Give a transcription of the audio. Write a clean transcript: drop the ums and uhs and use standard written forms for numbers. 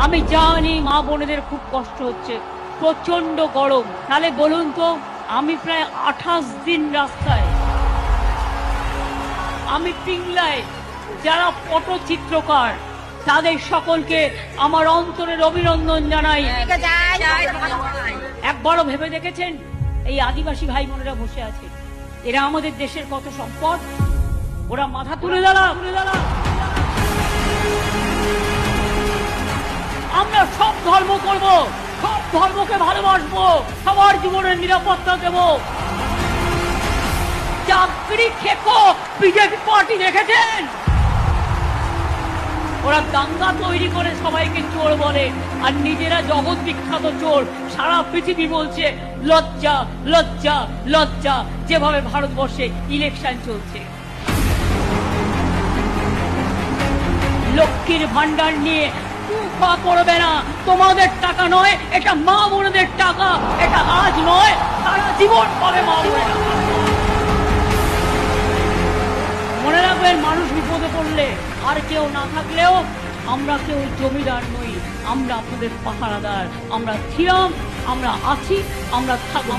আমি জানি মা বোনেদের খুব কষ্ট হচ্ছে, প্রচন্ড গরম। তাহলে বলুন তো, আমি প্রায় 28 দিন রাস্তায়, আমি পিংলায় যারা পটচিত্রকার তাদের সকলকে আমার অন্তরের অভিনন্দন জানাই। একবারও ভেবে দেখেছেন এই আদিবাসী ভাই বোনেরা বসে আছে, এরা আমাদের দেশের কত সম্পদ, ওরা মাথা তুলে দাঁড়া। আমরা সব ধর্ম করব, সব ধর্মকে ভালোবাসবো, সবার জীবনের নিরাপত্তা দেব। চাকরি খেকো বিজেপি পার্টি দেখেছেন, ওরা দাঙ্গা তৈরি করে সবাইকে চোর বলে, আর নিজেরা জগৎ বিখ্যাত চোর। সারা পৃথিবী বলছে লজ্জা লজ্জা লজ্জা, যেভাবে ভারতবর্ষে ইলেকশন চলছে। লক্ষ্মীর ভান্ডার নিয়ে করবে না, তোমাদের টাকা নয়, এটা মা বোনদের টাকা। এটা আজ নয়, সারা জীবন পাবে মা বোনেরা। মনে রাখবেন, মানুষ বিপদে পড়লে আর কেউ না থাকলেও আমরা কেউ জমিদার নই, আমরা আপনাদের পাহারাদার। আমরা ছিলাম, আমরা আছি, আমরা থাকবো।